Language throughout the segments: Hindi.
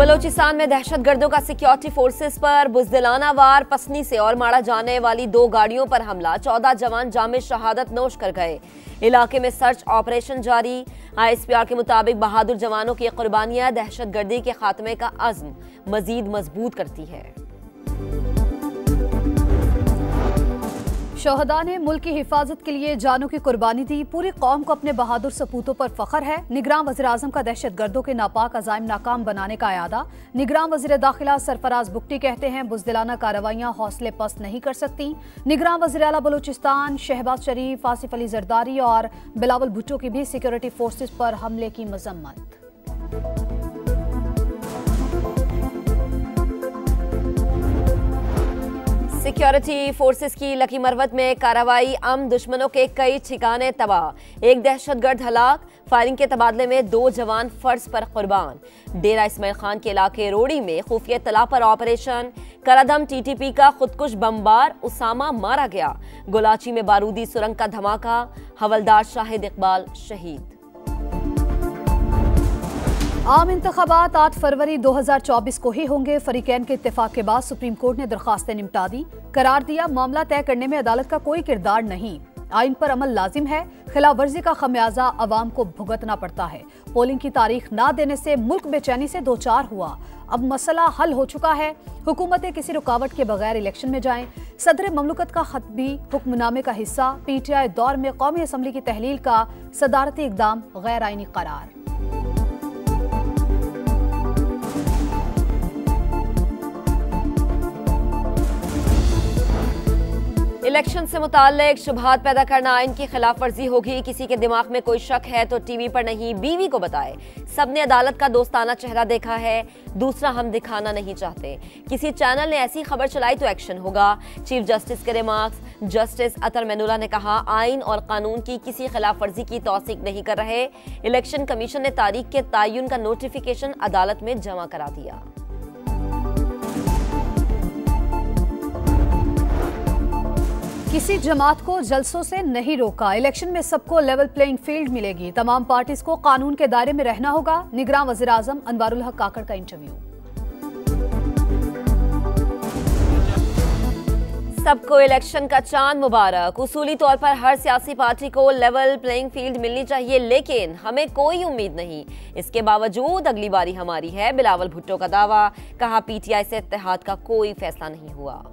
बलोचिस्तान में दहशतगर्दों का सिक्योरिटी फोर्सेस पर बुज़दिलाना वार, पसनी से और माड़ा जाने वाली 2 गाड़ियों पर हमला, 14 जवान जामे शहादत नोश कर गए। इलाके में सर्च ऑपरेशन जारी। ISPR के मुताबिक बहादुर जवानों की कुर्बानियां दहशतगर्दी के खात्मे का अज़्म मजीद मजबूत करती है। शोहदा ने मुल्क की हिफाजत के लिए जानों की कुर्बानी दी। पूरी कौम को अपने बहादुर सपूतों पर फख्र है। निगरान वज़ीर आज़म का दहशतगर्दों के नापाक अज़ाइम नाकाम बनाने का इरादा। निगरान वज़ीर दाखिला सरफराज बुगटी कहते हैं बुज़दिलाना कार्रवाइयाँ हौसले पस्त नहीं कर सकती। निगरान वज़ीर आला बलूचिस्तान शहबाज शरीफ, आसिफ अली जरदारी और बिलावल भुट्टो की भी सिक्योरिटी फोर्सेस पर हमले की मजम्मत। सिक्योरिटी फोर्सेस की लकी मरवत में कार्रवाई, दुश्मनों के कई ठिकाने तबाह, 1 दहशतगर्द हलाक। फायरिंग के तबादले में 2 जवान फर्ज पर कुर्बान। डेरा इस्माइल खान के इलाके रोड़ी में खुफिया तला पर ऑपरेशन, करादम TTP का खुदकुश बमबार, उसामा मारा गया। गुलाची में बारूदी सुरंग का धमाका, हवलदार शाहिद इकबाल शहीद। आम इंतखाबात 8 फरवरी 2024 को ही होंगे। फरीकैन के इत्तेफाक के बाद सुप्रीम कोर्ट ने दरखास्तें निपटा दी। करार दिया मामला तय करने में अदालत का कोई किरदार नहीं, आइन पर अमल लाजिम है। खिलाफ वर्जी का खमियाजा अवाम को भुगतना पड़ता है। पोलिंग की तारीख ना देने से मुल्क बेचैनी से दो चार हुआ, अब मसला हल हो चुका है। हुकूमतें किसी रुकावट के बगैर इलेक्शन में जाएं। सदर ममलकत का खत भी हुक्मनामे का हिस्सा। PTI दौर में कौमी असम्बली की तहलील का सदारती इकदाम गैर आइनी करार। इलेक्शन से मुताल्लिक शुबहात पैदा करना आइन की खिलाफ वर्जी होगी। किसी के दिमाग में कोई शक है तो TV पर नहीं, बीवी को बताए। सबने अदालत का दोस्ताना चेहरा देखा है, दूसरा हम दिखाना नहीं चाहते। किसी चैनल ने ऐसी खबर चलाई तो एक्शन होगा। चीफ जस्टिस के रिमार्क्स। जस्टिस अतर मैनुला ने कहा, आइन और कानून की किसी खिलाफ वर्जी की तौसीक नहीं कर रहे। इलेक्शन कमीशन ने तारीख के तयन का नोटिफिकेशन अदालत में जमा करा दिया। किसी जमात को जलसों से नहीं रोका। इलेक्शन में सबको लेवल प्लेइंग फील्ड मिलेगी। तमाम पार्टीज को कानून के दायरे में रहना होगा। निगरान वज़ीर आज़म अनवारुल हक काकड़ का इंटरव्यू। सबको इलेक्शन का चांद मुबारक। उसूली तौर पर हर सियासी पार्टी को लेवल प्लेइंग फील्ड मिलनी चाहिए, लेकिन हमें कोई उम्मीद नहीं। इसके बावजूद अगली बारी हमारी है, बिलावल भुट्टो का दावा। कहा, PTI से इत्तेहाद का कोई फैसला नहीं हुआ।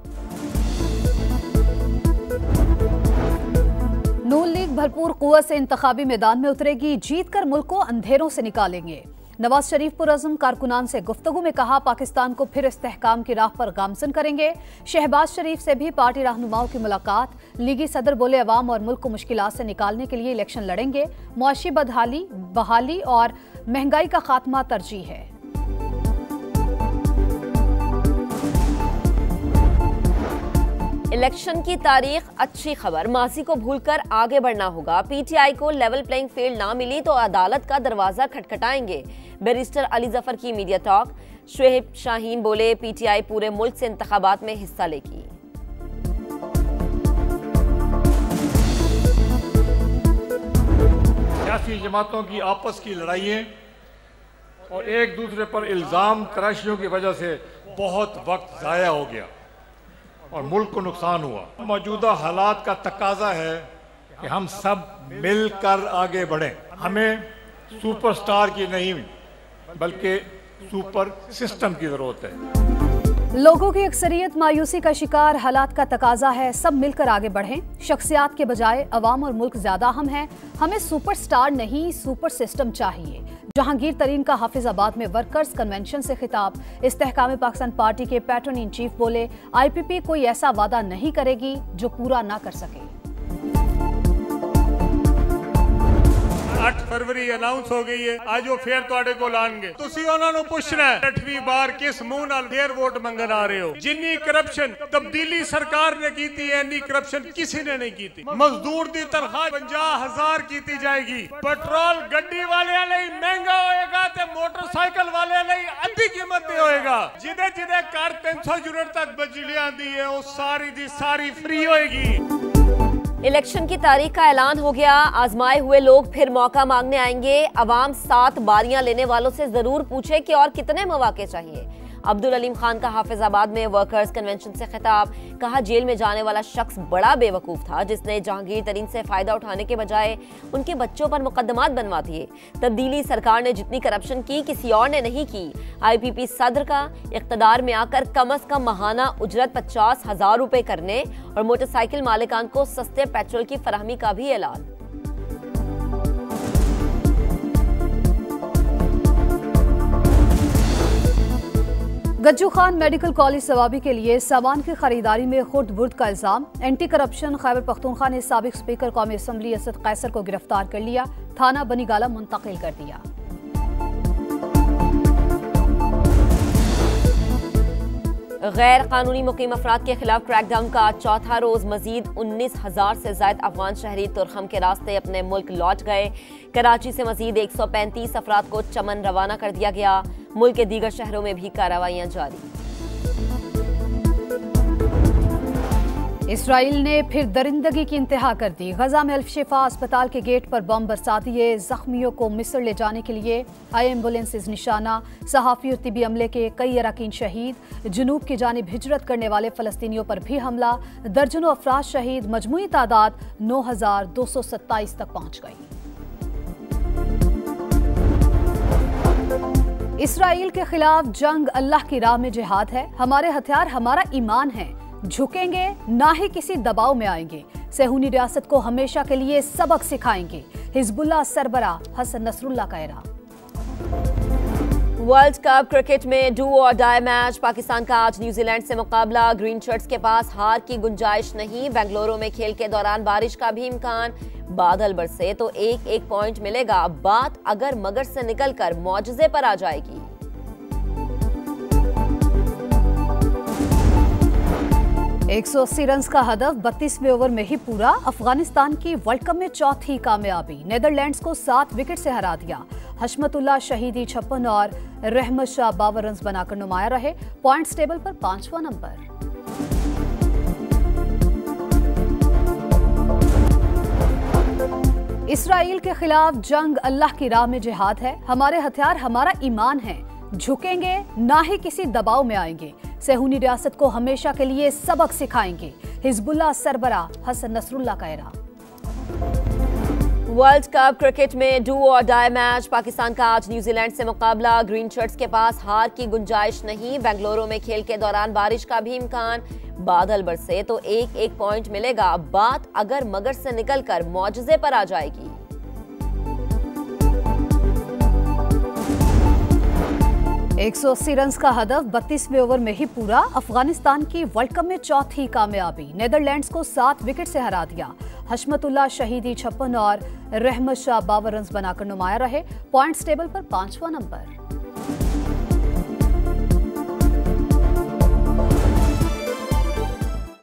नून लीग भरपूर कुव्वत से इंतखाबी मैदान में उतरेगी। जीत कर मुल्क को अंधेरों से निकालेंगे। नवाज शरीफ पुरअज़्म कारकुनान से गुफ्तगू में कहा, पाकिस्तान को फिर इस्तेहकाम की राह पर गामजन करेंगे। शहबाज शरीफ से भी पार्टी रहनुमाओं की मुलाकात। लीगी सदर बोले, अवाम और मुल्क को मुश्किलात से निकालने के लिए इलेक्शन लड़ेंगे। मुआशी बहाली और महंगाई का खात्मा तरजीह है। इलेक्शन की तारीख अच्छी खबर, माजी को भूलकर आगे बढ़ना होगा। PTI को लेवल प्लेइंग फील्ड ना मिली तो अदालत का दरवाजा खटखटाएंगे। बैरिस्टर अली जफर की मीडिया टॉक। शुएब शाहीन बोले, PTI पूरे मुल्क से इंतखाबात में हिस्सा लेगी। सियासी जमातों की आपस की लड़ाइयाँ और एक दूसरे पर इल्जाम तराशियों की वजह से बहुत वक्त जाया हो गया और मुल्क को नुकसान हुआ। मौजूदा हालात का तकाजा है कि हम सब मिलकर आगे बढ़ें। हमें सुपरस्टार की नहीं बल्कि सुपर सिस्टम की जरूरत है। लोगों की अक्सरियत मायूसी का शिकार, हालात का तकाजा है सब मिलकर आगे बढ़ें। शख्सियात के बजाय अवाम और मुल्क ज्यादा अहम है। हमें सुपरस्टार नहीं, सुपर सिस्टम चाहिए। जहांगीर तरीन का हाफिजाबाद में वर्कर्स कन्वेंशन से खिताब। इस्तेहकाम पाकिस्तान पार्टी के पैटर्न इन चीफ बोले, IPP कोई ऐसा वादा नहीं करेगी जो पूरा ना कर सके। 8 फरवरी अनाउंस हो गई है, आज वो फिर तुहाडे कोल आणगे। तुसी उन्हां नूं पुछना है 8वीं बार किस मुंह नाल फिर वोट मंगन आ रहे हो। जिन्नी करप्शन तब्दीली सरकार ने की है, इन्नी करप्शन किसी ने नहीं की। मजदूर दी तनख्वाह 50,000 की जाएगी। पेट्रोल गड्डी वाले लई महंगा होएगा ते मोटरसाइकिल वाले लई अद्धी कीमत ते होएगा। जिदे जिदे घर 300 यूनिट तक बिजली आंदी है, वो सारी दी सारी फ्री होएगी। इलेक्शन की तारीख का ऐलान हो गया। आजमाए हुए लोग फिर मौका मांगने आएंगे। अवाम 7 बारियां लेने वालों से जरूर पूछे कि और कितने मौके चाहिए। अब्दुल अलीम खान का हाफिजाबाद में वर्कर्स कन्वेंशन से खिताब। कहा, जेल में जाने वाला शख्स बड़ा बेवकूफ था जिसने जहांगीर तरीन से फायदा उठाने के बजाय उनके बच्चों पर मुकदमात बनवा दिए। तब्दीली सरकार ने जितनी करप्शन की किसी और ने नहीं की। IPP सदर का इख्तदार में आकर कम अज कम माहाना उजरत 50,000 रुपए करने और मोटरसाइकिल मालिकान को सस्ते पेट्रोल की फराहमी का भी ऐलान। गज्जू खान मेडिकल कॉलेज सवाबी के लिए सामान की खरीदारी में खुर्द बुर्द का इल्जाम। एंटी करप्शन खैबर पख्तूनख्वा ने साबिक स्पीकर कौमी असम्बली असद कैसर को गिरफ्तार कर लिया। थाना बनीगाला मुंतकिल कर दिया। गैर कानूनी मुकीम अफराद के खिलाफ क्रैकडाउन का चौथा रोज मजीद 19,000 से ज्यादा अफगान शहरी तुरखम के रास्ते अपने मुल्क लौट गए। कराची से मजीद 135 अफराद को चमन रवाना कर दिया गया। मुल्क के दीगर शहरों में भी कार्रवाइयां जारी। इसराइल ने फिर दरिंदगी की इंतहा कर दी। गजा में अल-शिफा अस्पताल के गेट पर बम बरसा दिए। जख्मियों को मिस्र ले जाने के लिए आई एम्बुलेंसेज निशाना। सहाफी और तिबी अमले के कई अरकान शहीद। जुनूब की जानिब हिजरत करने वाले फलस्तीनियों पर भी हमला। दर्जनों अफराद शहीद। मजमूई तादाद 9,227 तक पहुंच गई। इसराइल के खिलाफ जंग अल्लाह की राह में जिहाद है। हमारे हथियार हमारा ईमान है। झुकेंगे ना ही किसी दबाव में आएंगे। सेहूनी रियासत को हमेशा के लिए सबक सिखाएंगे। हिजबुल्लाह सरबरा हसन नसरुल्लाह का ऐलान। वर्ल्ड कप क्रिकेट में डू और डाई मैच। पाकिस्तान का आज न्यूजीलैंड से मुकाबला। ग्रीन शर्ट्स के पास हार की गुंजाइश नहीं। बेंगलुरु में खेल के दौरान बारिश का भी इम्कान। बादल बरसे तो एक पॉइंट मिलेगा। बात अगर मगर से निकलकर मौजज़े पर आ जाएगी। एक 180 रन का हदफ 32वें ओवर में ही पूरा। अफगानिस्तान की वर्ल्ड कप में चौथी कामयाबी। नीदरलैंड्स को 7 विकेट से हरा दिया। हशमतुल्लाह शहीदी 56 और रहमत शाह 52 रन बनाकर नुमाया रहे। पॉइंट्स टेबल पर 5वां नंबर। इसराइल के खिलाफ जंग अल्लाह की राह में जिहाद है। हमारे हथियार हमारा ईमान है। झुकेंगे ना ही किसी दबाव में आएंगे। सेहूनी रियासत को हमेशा के लिए सबक सिखाएंगे। हिजबुल्लाह सरबरा हसन नसरुल्लाह का ऐलान। वर्ल्ड कप क्रिकेट में डू और डाई मैच। पाकिस्तान का आज न्यूजीलैंड से मुकाबला। ग्रीन शर्ट्स के पास हार की गुंजाइश नहीं। बेंगलुरु में खेल के दौरान बारिश का भी इम्कान। बादल बरसे तो एक पॉइंट मिलेगा। बात अगर मगर से निकलकर मौजज़े पर आ जाएगी। एक 180 रन का हदफ 32वें ओवर में ही पूरा। अफगानिस्तान की वर्ल्ड कप में चौथी कामयाबी। नीदरलैंड्स को 7 विकेट से हरा दिया। हशमतुल्लाह शहीदी 56 और रहमत शाह 52 रन बनाकर नुमाया रहे। पॉइंट्स टेबल पर 5वां नंबर।